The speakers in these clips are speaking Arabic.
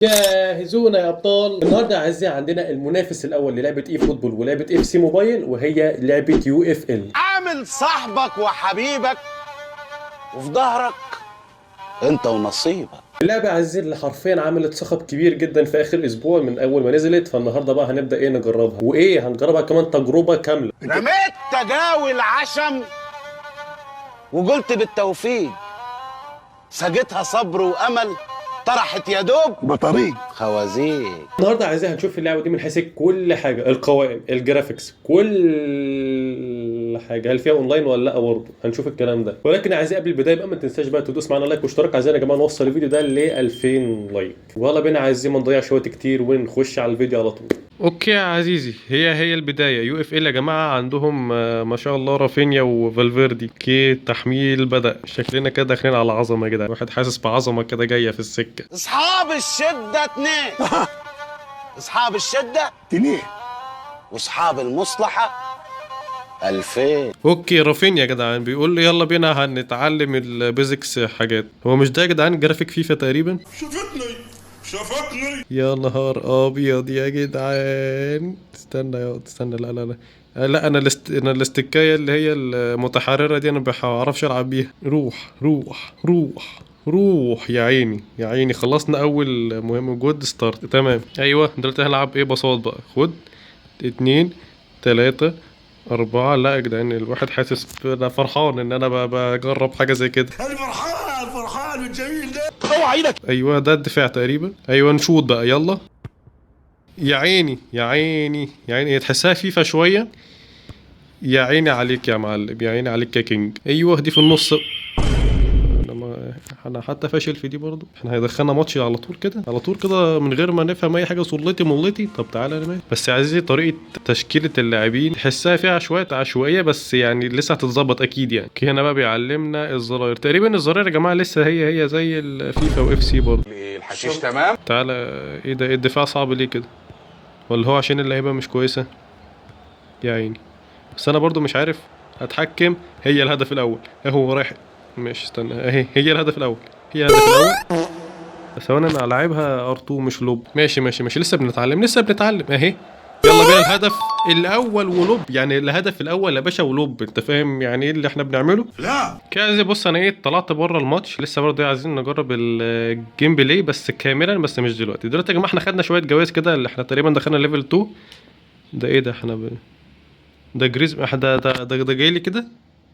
جاهزونا يا ابطال. النهارده يا اعزائي عندنا المنافس الاول للعبه اي فوتبول ولعبه اف سي موبايل، وهي لعبه يو اف ال. عامل صاحبك وحبيبك وفي ظهرك انت ونصيبك. اللعبه يا اعزائي اللي حرفيا عملت صخب كبير جدا في اخر اسبوع من اول ما نزلت، فالنهارده بقى هنبدا نجربها، هنجربها كمان تجربه كامله. رميت تجاوي العشم وقلت بالتوفيق، سجتها صبر وامل، طرحت يا دوب بطريق خوازيق. النهارده يا اعزائي هنشوف اللعبه دي من حيث كل حاجه، القوائم، الجرافيكس، كل حاجه، هل فيها اونلاين ولا لا برضه هنشوف الكلام ده. ولكن يا اعزائي قبل البدايه بقى ما تنساش بقى تدوس معانا لايك واشتراك. عايزين يا جماعه نوصل الفيديو ده ل 2000 لايك، ويلا بينا عايزين ما نضيعش وقت كتير ونخش على الفيديو على طول. اوكي يا عزيزي، هي البدايه. يو اف ال يا جماعه عندهم ما شاء الله رافينيا وفالفيردي. اوكي التحميل بدا، شكلنا كده داخلين على عظمه كده، واحد حاسس بعظمه كده جايه في السكه. اصحاب الشده اتنين اصحاب الشده تنيه واصحاب المصلحه 2000. اوكي رافينيا يا جدعان بيقول لي يلا بينا هنتعلم البيزكس حاجات. هو مش ده يا جدعان جرافيك فيفا تقريبا؟ شفتني يا نهار ابيض يا جدعان. استنى لا انا الاستكايه اللي هي المتحرره دي انا ما بعرفش العب بيها. روح يا عيني خلصنا اول مهم، جود ستارت تمام. ايوه دلوقتي هلعب ايه؟ بساط بقى. خد 2 3 4. لا يا جدعان الواحد حاسس انا فرحان ان انا بجرب حاجه زي كده. انا فرحان بالجميل ده. ايوه ده الدفاع تقريبا. ايوه نشوط بقى يلا. يا عيني هي تحسها فيفا شويه. يا عيني عليك يا معلم، يا عيني عليك يا كينج. ايوه دي في النص. انا حتى فاشل في دي برضو. احنا هيدخلنا ماتش على طول كده من غير ما نفهم اي حاجه. صلتي ملتي. طب تعالى انا مالي. بس يا عزيزي طريقه تشكيله اللاعبين تحسها فيها شويه عشوائيه، بس يعني لسه هتتظبط اكيد يعني. هنا بقى بيعلمنا الزراير تقريبا. الزراير يا جماعه لسه هي زي الفيفا واف سي برضو. الحشيش تمام. تعالى. ايه ده؟ إيه الدفاع صعب ليه كده؟ ولا هو عشان اللعيبه مش كويسه؟ يا عيني. بس انا برضو مش عارف اتحكم. هي الهدف الاول اهو رايح. ماشي استنى اهي، هي الهدف الاول. بس هو انا لاعبها ار2 مش لوب. ماشي لسه بنتعلم اهي. يلا بينا الهدف الاول ولوب، يعني الهدف الاول يا باشا ولوب. انت فاهم يعني ايه اللي احنا بنعمله؟ لا كده بص انا ايه طلعت بره الماتش لسه برضه عايزين نجرب الجيم بلاي بس كاملا، بس مش دلوقتي يا جماعه. احنا خدنا شويه جوائز كده، اللي احنا تقريبا دخلنا ليفل 2. ده ايه ده؟ ده جريز ده جاي لي كده.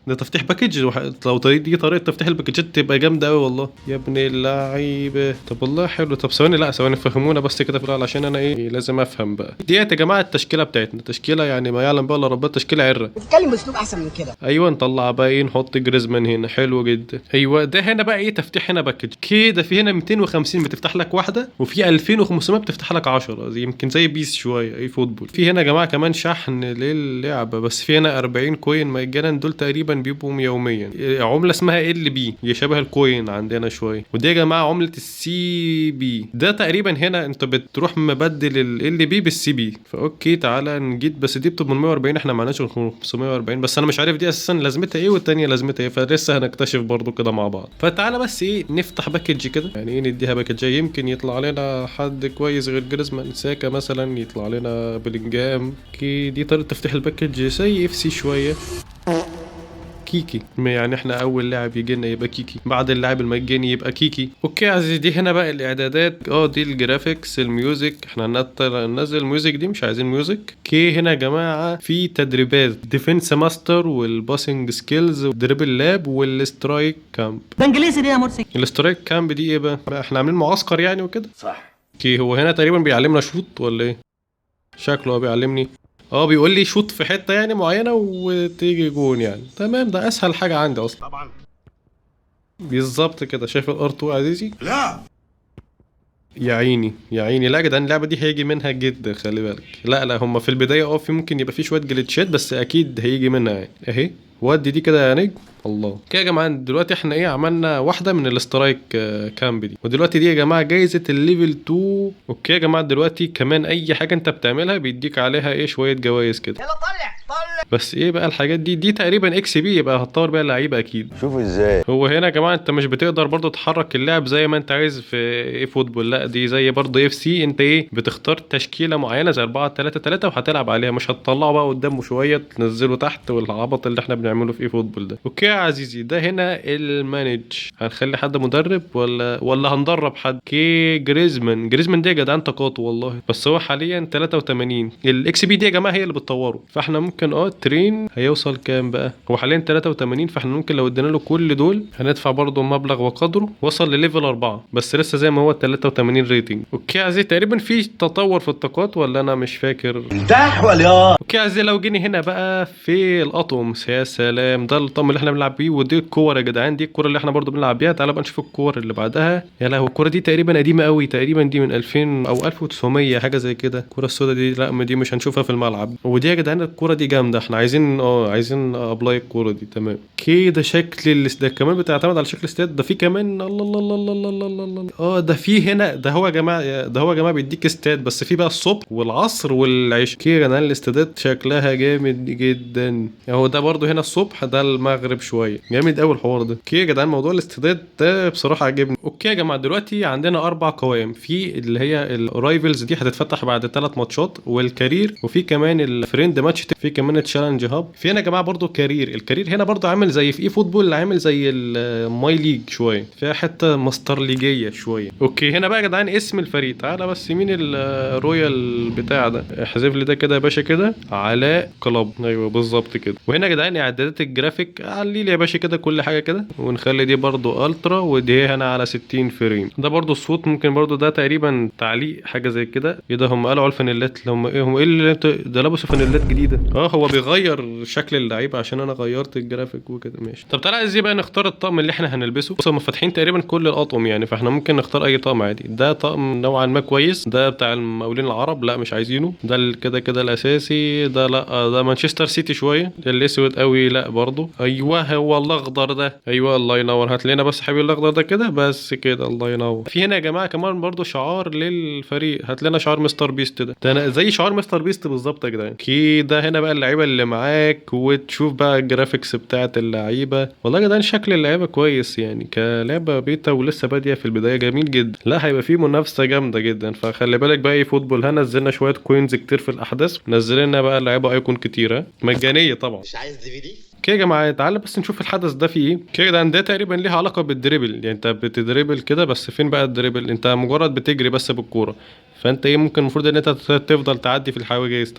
ده تفتيح باكج. لو دي طريقه تفتيح الباكجات تبقى جامده قوي والله يا ابن اللعيبه. طب والله حلو. طب ثواني فهمونا بس كده في الاول عشان انا ايه لازم افهم بقى. ديت يا جماعه التشكيله بتاعتنا، تشكيله يعني ما يعلم بقى الا ربنا، تشكيله عره. اتكلم باسلوب احسن من كده. ايوه نطلع بقى ايه، نحط جريزمان هنا. حلو جدا. ايوه ده هنا بقى ايه تفتيح هنا باكج كده. في هنا 250 بتفتح لك واحده، وفي 2500 بتفتح لك 10. يمكن زي بيس شويه اي فوتبول. في هنا يا جماعه كمان شحن للعبه، بس في هنا 40 كوين مجانا. دول تقريبا بيبقوا يوميا. عمله اسمها ال بي، هي شبه الكوين عندنا شويه. ودي يا جماعه عمله السي بي. ده تقريبا هنا انت بتروح مبدل ال بي بالسي بي. فاوكي تعالى نجيب. بس دي ب 840، احنا معناش 540. بس انا مش عارف دي اساسا لازمتها ايه والتانيه لازمتها ايه، فلسه هنكتشف برضو كده مع بعض. فتعالى بس ايه نفتح باكج كده، يعني ايه نديها باكج. يمكن يطلع لنا حد كويس غير جريزمان. ساكا مثلا، يطلع لنا بلينجهام. اوكي دي طريقه تفتح الباكج زي اف سي شويه. كيكي، يعني احنا اول لاعب يجي لنا يبقى كيكي، بعد اللاعب المجاني يبقى كيكي. اوكي يا عزيزي دي هنا بقى الاعدادات. دي الجرافيكس، الميوزك. احنا ننزل الميوزك دي، مش عايزين ميوزك. اوكي هنا يا جماعه في تدريبات، ديفنس ماستر والباسنج سكيلز والدريبل لاب والسترايك كامب. ده انجليزي دي يا مرسي. السترايك كامب دي ايه بقى احنا عاملين معسكر يعني وكده. صح. اوكي هو هنا تقريبا بيعلمنا شوط ولا ايه؟ شكله هو بيعلمني. بيقول لي شوط في حته يعني معينه وتيجي جون يعني. تمام ده اسهل حاجه عندي اصلا. طبعا بالظبط كده. شايف الار2 عزيزي؟ لا يا عيني لا يا جدعان اللعبه دي هيجي منها جدا، خلي بالك. لا هم في البدايه في ممكن يبقى في شويه جليتشات، بس اكيد هيجي منها يعني. اهي ودي دي كده يا نجم. الله كده يا جماعه. دلوقتي احنا ايه عملنا واحده من الاسترايك كامب دي، ودلوقتي دي يا جماعه جايزه الليفل 2. اوكي يا جماعه دلوقتي كمان اي حاجه انت بتعملها بيديك عليها ايه شويه جوائز كده. يلا طلع. بس ايه بقى الحاجات دي تقريبا اكس بي، يبقى هتطور بيها اللعيبه اكيد. شوف ازاي. هو هنا يا جماعه انت مش بتقدر برضو تحرك اللاعب زي ما انت عايز في ايه فوتبول، لا دي زي برضو اف سي، انت ايه بتختار تشكيله معينه زي 4-3-3 وهتلعب عليها، مش هتطلعه بقى قدامه شويه تنزله تحت والعبط اللي احنا بنعمله في ايه فوتبول ده. اوكي يا عزيزي ده هنا المانج، هنخلي حد مدرب ولا هندرب حد؟ كي جريزمان دي يا جدعان تقاطه والله، بس هو حاليا 83. الاكس بي دي يا جماعه هي اللي بتطوره، فاحنا ممكن ترين هيوصل كام بقى؟ هو حاليا 83، فاحنا ممكن لو ادينا له كل دول هندفع برضه مبلغ وقدره، وصل لليفل 4 بس لسه زي ما هو 83 ريتنج. اوكي يا عزيزي تقريبا في تطور في الطاقات ولا انا مش فاكر. انتح ولا اوكي يا عزيزي لو جيني هنا بقى في الاطقم، يا سلام ده الطقم اللي احنا بنلعب بيه، ودي الكور يا جدعان، دي الكوره اللي احنا برضه بنلعب بيها. تعالى بقى نشوف الكور اللي بعدها. يا لهوي الكوره دي تقريبا قديمه قوي، تقريبا دي من 2000 او 1900 حاجه زي كده. الكوره السوداء دي لا ما دي مش هنشوفها في الملعب. ودي يا جدعان الكوره دي جامده، احنا عايزين ابلاي الكوره دي. تمام كده شكل ده كمان بتعتمد على شكل الاستاد. ده في كمان الله الله الله الله الله الله الله ده في هنا، ده هو يا جماعه بيديك استاد، بس في بقى الصبح والعصر والعشاء. كده يا جدعان الاستادات شكلها جامد جدا. اهو ده برضو هنا الصبح، ده المغرب شويه، جامد قوي الحوار ده. كده يا جدعان موضوع الاستادات ده بصراحه عجبني. اوكي يا جماعه دلوقتي عندنا 4 قوائم، في اللي هي الرايفلز دي هتتفتح بعد 3 ماتشات، والكارير، وفي كمان الفريند ماتش، في كمان التشالنج هاب. في هنا يا جماعه برضو الكارير هنا برضو عامل زي في اي فوتبول، عامل زي الماي ليج شويه، فيها حته ماستر ليجيه شويه. اوكي هنا بقى يا جدعان اسم الفريق، تعالى بس مين الرويال بتاع ده، احذف لي ده كده يا باشا كده، علاء كلاب، ايوه بالظبط كده. وهنا يا جدعان اعدادات الجرافيك علي لي يا باشا كده كل حاجه كده، ونخلي دي برضو الترا، ودي هنا على 60 فريم. ده برضو الصوت ممكن برضو ده تقريبا تعليق حاجه زي كده. ايه ده هم قالوا على الفانيلات، هم ايه اللي ده لابسوا فانيلات جديده. هو بيغير شكل اللعيبه عشان انا غيرت الجرافيك وكده. ماشي طب تعالى ازاي بقى نختار الطقم اللي احنا هنلبسه. بصوا هم فاتحين تقريبا كل الاطقم يعني، فاحنا ممكن نختار اي طقم عادي. ده طقم نوعا ما كويس، ده بتاع المقاولين العرب لا مش عايزينه. ده كده الاساسي ده لا، ده مانشستر سيتي شويه. ده الاسود قوي لا برضو. ايوه هو الاخضر ده، ايوه الله ينور. هات لنا بس حبيبي الاخضر ده كده بس كده، الله ينور. في هنا يا جماعه كمان برضو شعار للفريق، هات لنا شعار مستر بيست ده أنا زي شعار مستر بيست بالظبط يا جدعان. كده هنا بقى اللعيبه اللي معاك، وتشوف بقى الجرافيكس بتاعت اللعيبه. والله يا جدعان شكل اللعيبه كويس يعني، كلعبه بيتا ولسه باديه في البدايه، جميل جدا. لا هيبقى فيه منافسه جامده جدا، فخلي بالك بقى ايه فوتبول. هنزلنا شويه كوينز كتير في الاحداث، نزل لنا بقى لعيبه ايكون كتيره مجانيه طبعا. مش عايز DVD؟ كده يا جماعه تعالى بس نشوف الحدث ده فيه ايه. كده ده تقريبا ليها علاقه بالدريبل، يعني انت بتدريبل كده، بس فين بقى الدريبل؟ انت مجرد بتجري بس بالكوره، فانت ايه ممكن المفروض ان انت تفضل تعدي في الحواجز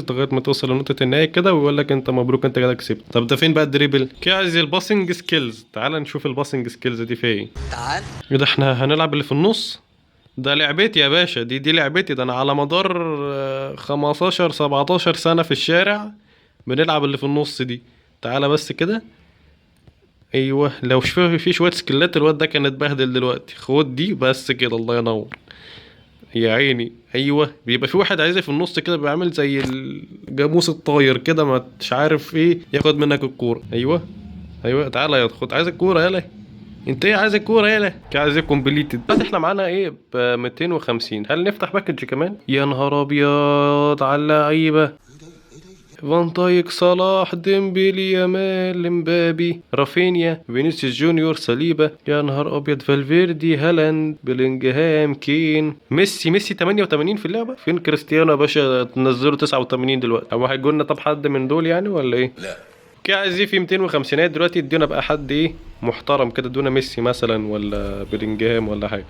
لغايه ما توصل لنقطه النهايه كده، ويقول لك انت مبروك انت كده كسبت. طب ده فين بقى الدريبل؟ كده عايز الباسنج سكيلز. تعالى نشوف الباسنج سكيلز دي فين ايه. تعال ده احنا هنلعب اللي في النص، ده لعبتي يا باشا، دي لعبتي. ده انا على مدار 15-17 سنه في الشارع بنلعب اللي في النص دي. تعالى بس كده، ايوه لو في شويه سكيلات الواد ده كان اتبهدل دلوقتي. خد دي بس كده، الله ينور يا عيني. ايوه بيبقى في واحد عايز في النص كده بيعمل زي الجاموس الطاير كده، ما مش عارف ايه ياخد منك الكوره. ايوه تعالى يا خد، عايز الكوره يالا، انت ايه عايز الكوره يالا، عايز كومبليتد. بس احنا معانا ايه ب 250. هل نفتح باكج كمان؟ يا نهار ابيض على اللعيبه، فان دايك، صلاح، ديمبلي، يامال، مبابي، رافينيا، فينيسيوس جونيور، صليبا، يا نهار ابيض، فالفيردي، هالاند، بلينجهام، كين، ميسي 88 في اللعبه. فين كريستيانو يا باشا؟ تنزله 89 دلوقتي. هو هيجولنا طب حد من دول يعني ولا ايه؟ لا كده عايزين في 250 دلوقتي. ادينا بقى حد ايه محترم كده، ادونا ميسي مثلا ولا بلينجهام ولا حاجه.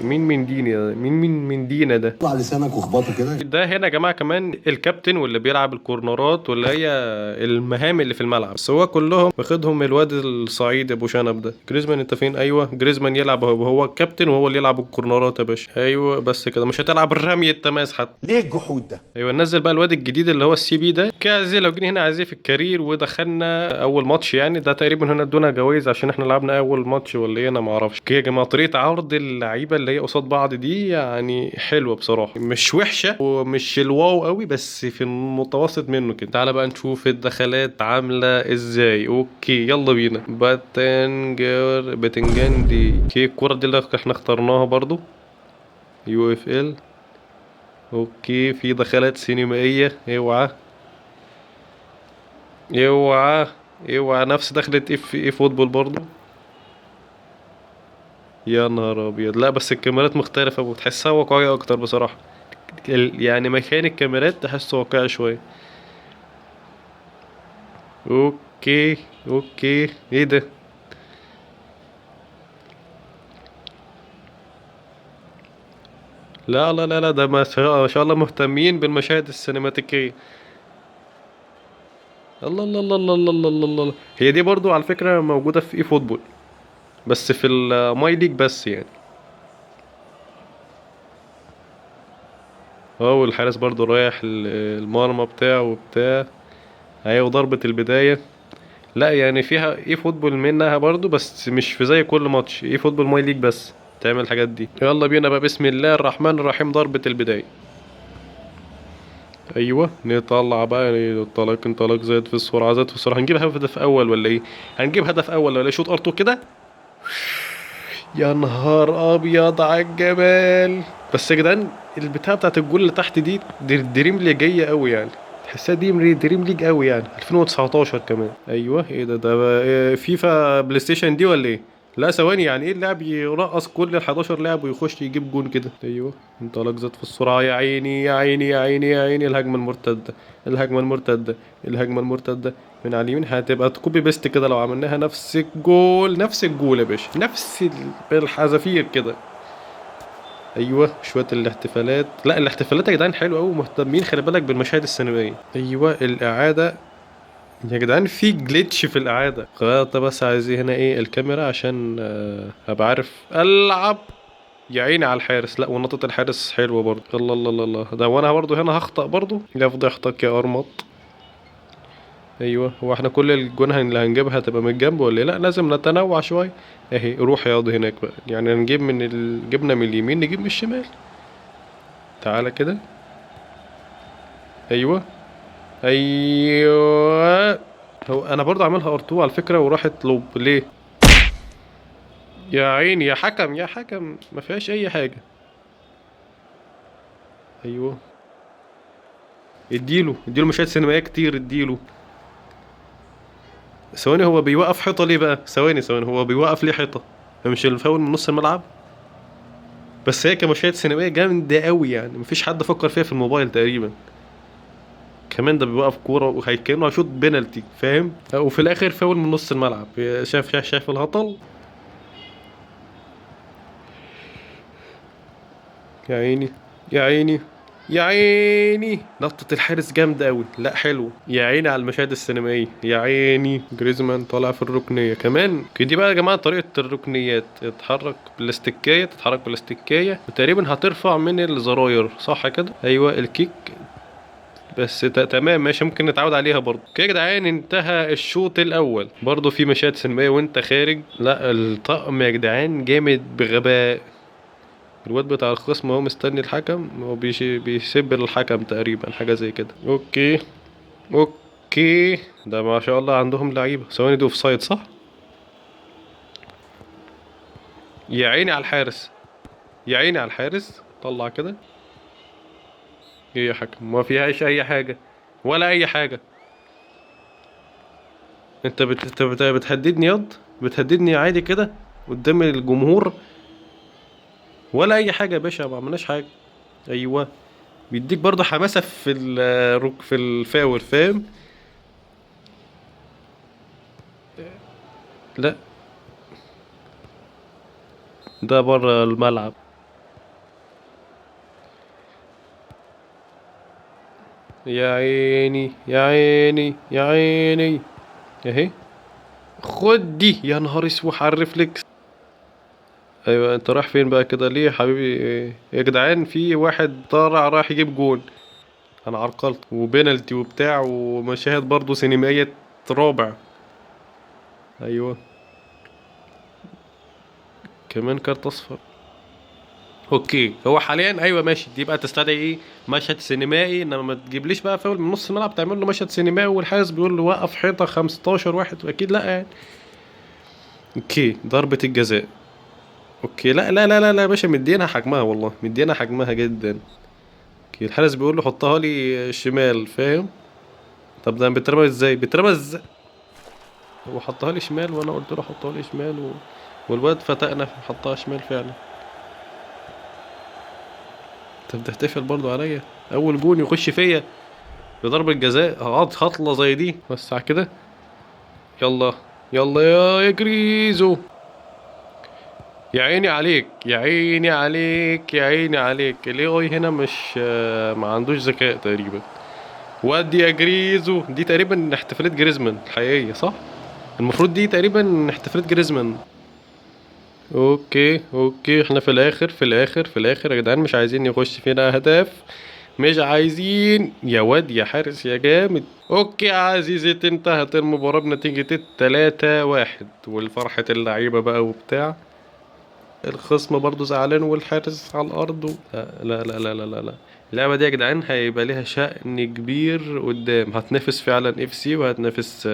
مين دينا ده؟ طلع لسانك واخبطه كده. ده هنا يا جماعه كمان الكابتن، واللي بيلعب الكورنرات، واللي هي المهام اللي في الملعب، بس هو كلهم واخدهم الواد الصعيد ابو شنب ده. جريزمان انت فين؟ ايوه جريزمان يلعب، هو الكابتن وهو اللي يلعب الكورنرات يا باشا. ايوه بس كده، مش هتلعب الرمي التماس حتى. ليه الجحود ده؟ ايوه نزل بقى الواد الجديد اللي هو السي بي ده. كده لو جينا هنا عايزين في الكارير، ودخلنا اول ماتش يعني، ده تقريبا هنا ادونا جوائز عشان عشان احنا لعبنا اول ماتش ولا ايه، انا ما اعرفش. يا جماعه طريقه عرض اللعيبه اللي هي قصاد بعض دي يعني حلوه بصراحه، مش وحشه ومش الواو قوي، بس في المتوسط منه كده. تعالى بقى نشوف الدخلات عامله ازاي. اوكي يلا بينا. بتنجان دي اوكي. الكوره دي اللي احنا اخترناها برضو يو اف ال. اوكي في دخلات سينمائيه. اوعى اوعى اوعى، نفس دخلة اف ايه فوتبول برضو. يا نهار ابيض، لا بس الكاميرات مختلفة وتحسها واقعية اكتر بصراحة. يعني مكان الكاميرات تحسه واقعي شوية. اوكي اوكي ايه ده؟ لا لا لا لا، ده ما شاء الله مهتمين بالمشاهد السينماتيكية. الله الله الله الله الله الله الله الله. هي دي برضو على فكرة موجودة في اي فوتبول، بس في الماي ليج بس يعني. اه والحارس برضو رايح المرمى بتاعه وبتاع. ايوه ضربة البداية. لا يعني فيها ايه فوتبول منها برضو، بس مش في زي كل ماتش. ايه فوتبول ماي ليج بس تعمل الحاجات دي. يلا بينا بقى، بسم الله الرحمن الرحيم. ضربة البداية. ايوه نطلع بقى، انطلاق انطلاق، زاد في السرعة زاد في السرعة. هنجيب هدف اول ولا ايه؟ هنجيب هدف اول ولا ايه؟ شوط ارتو كده. يا نهار ابيض على الجمال. بس يا جدعان البتاع بتاعت الجول اللي تحت دي دريم ليجية قوي يعني. تحسها دي دريم ليج قوي يعني 2019 كمان. ايوه ايه ده إيه، فيفا بلاي ستيشن دي ولا ايه؟ لا ثواني، يعني ايه اللاعب يرقص كل ال 11 لاعب ويخش يجيب جون كده؟ ايوه انطلاق زاد في السرعه. يا عيني يا عيني يا عيني يا عيني. الهجمه المرتده الهجمه المرتده الهجمه المرتده من على اليمين. هتبقى كوبي بيست كده لو عملناها نفس الجول. نفس الجول يا باشا، بالحذافير كده. ايوه شويه الاحتفالات. لا الاحتفالات يا جدعان حلوه قوي، مهتمين خلي بالك بالمشاهد السينمائيه. ايوه الاعاده. يا جدعان في جليتش في الاعاده. خلاص بس عايزين هنا ايه الكاميرا عشان ابقى عارف العب. يا عيني على الحارس. لا ونطة الحارس حلوه برضه. الله الله الله الله. ده وانا برضه هنا هخطأ برضه. يا فضيحتك يا ارمط. ايوه هو احنا كل الجون اللي هنجيبها هتبقى من الجنب ولا إيه؟ لا لازم نتنوع شويه. اهي روح ياض هناك بقى، يعني نجيب من جبنا من اليمين نجيب من الشمال. تعالى كده. ايوه ايوه. هو انا برضه عاملها ار2 على فكره وراحت لوب ليه؟ يا عيني يا حكم يا حكم، ما فيهاش اي حاجه. ايوه اديله مشاهد سينمائيه كتير اديله. ثواني هو بيوقف حيطه ليه بقى؟ ثواني هو بيوقف ليه حيطه؟ مش الفاول من نص الملعب؟ بس هي كمشاهد سينمائيه جامده قوي يعني، مفيش حد فكر فيها في الموبايل تقريبا. كمان ده بيوقف كوره وهيكانه هيشوط بينالتي فاهم، وفي الاخر فاول من نص الملعب. شايف الهطل. يا عيني يا عيني يا عيني. نطة الحارس جامدة أوي. لا حلو. يا عيني على المشاهد السينمائية. يا عيني جريزمان طالع في الركنية كمان. دي بقى يا جماعة طريقة الركنيات. تتحرك بالاستكاية وتقريبا هترفع من الزراير صح كده. أيوة الكيك. بس تمام ماشي، ممكن نتعود عليها برضه كده يا جدعان. انتهى الشوط الاول. برضه في مشاهد سينمائيه وانت خارج. لا الطقم يا جدعان جامد بغباء. الواد بتاع الخصم هو مستني الحكم، هو بيسب الحكم تقريبا حاجه زي كده. اوكي اوكي. ده ما شاء الله عندهم لعيبه. ثواني دي اوف سايد صح؟ يا عيني على الحارس. يا عيني على الحارس. طلع كده. ايه يا حكم ما فيهاش اي حاجه ولا اي حاجه. انت بتهددني ياض. بتهددني عادي كده قدام الجمهور ولا اي حاجه يا باشا، ما عملناش حاجه. ايوه بيديك برضه حماسه في الفاول فاهم. لا ده بره الملعب. يا عيني يا عيني يا عيني. اهي خد دي. يا نهار اسود على الريفلكس. ايوه انت رايح فين بقى كده ليه يا حبيبي؟ يا جدعان في واحد طالع رايح يجيب جون. انا عرقلت وبينالتي وبتاع ومشاهد برضه سينمائية رابع. ايوه كمان كارت اصفر. اوكي هو حاليا ايوه ماشي، دي بقى تستدعي ايه مشهد سينمائي، انما ما تجيبليش بقى فاول من نص الملعب تعمل له مشهد سينمائي والحارس بيقول له وقف حيطه 15 واحد، اكيد لا يعني. اوكي ضربة الجزاء. اوكي لا لا لا لا لا يا باشا، مدينا حجمها والله، مدينا حجمها جدا. اوكي الحارس بيقول له حطها لي شمال، فاهم؟ طب ده بيترمى ازاي؟ بيترمى ازاي؟ هو حطها لي شمال وانا قلت له حطها لي شمال والواد فتقنا حطها شمال فعلا. انت بتحتفل برضو عليا؟ اول جون يخش فيا بضربة جزاء، هقعد خطلة زي دي بس على كده. يلا يلا يا جريزو، يا عيني عليك يا عيني عليك يا عيني عليك. الاي اي هنا مش ما عندوش ذكاء تقريبا. ودي يا جريزو، دي تقريبا احتفالات جريزمان الحقيقية صح؟ المفروض دي تقريبا احتفالات جريزمان. اوكي احنا في الاخر يا جدعان، مش عايزين يخش فينا اهداف، مش عايزين يا واد يا حارس يا جامد. اوكي يا عزيزي، انتهت المباراة بنتيجة 3-1 والفرحة اللعيبة بقى وبتاع. الخصم برضو زعلان والحارس على الارض لا لا لا لا لا لا. اللعبة دي يا جدعان هيبقى ليها شأن كبير قدام، هتنافس فعلا اف سي وهتنافس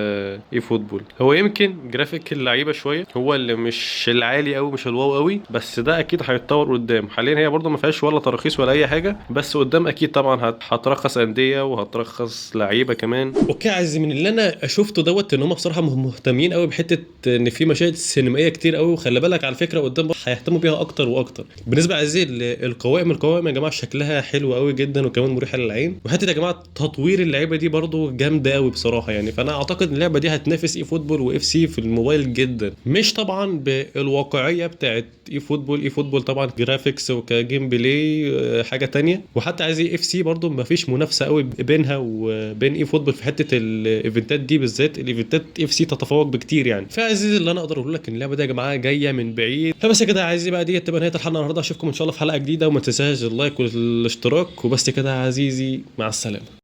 اي فوتبول. هو يمكن جرافيك اللعيبة شوية هو اللي مش العالي قوي، مش الواو قوي، بس ده اكيد هيتطور قدام. حاليا هي برضو ما فيهاش ولا تراخيص ولا اي حاجة، بس قدام اكيد طبعا هترخص اندية وهترخص لعيبة كمان. اوكي عايز من اللي انا شفته دوت ان هم بصراحة مهتمين قوي بحتة ان في مشاهد سينمائية كتير قوي، وخلي بالك على فكرة قدام هيهتموا بيها اكتر واكتر. بالنسبة عايزين القوائم يا جماعة شكلها حلو قوي جدا وكمان مريحه للعين، وحتى يا جماعه تطوير اللعيبه دي برضو جامده قوي بصراحه يعني. فانا اعتقد ان اللعبه دي هتنافس اي فوتبول واف سي في الموبايل جدا، مش طبعا بالواقعيه بتاعت اي فوتبول طبعا جرافيكس وكجيم بلاي حاجه تانية. وحتى عايز اف سي برضو ما فيش منافسه قوي بينها وبين اي فوتبول في حته الايفنتات دي بالذات. الايفنتات اف سي تتفوق بكتير يعني. فعزيزي اللي انا اقدر اقول لك ان اللعبه دي يا جماعه جايه من بعيد. فبس كده عايزي بقى دي تبقى نهايه الحلقه النهارده. اشوفكم ان شاء الله في حلقه جديده، وما تنساش اللايك والاشتراك وبس كده يا عزيزي، مع السلامه.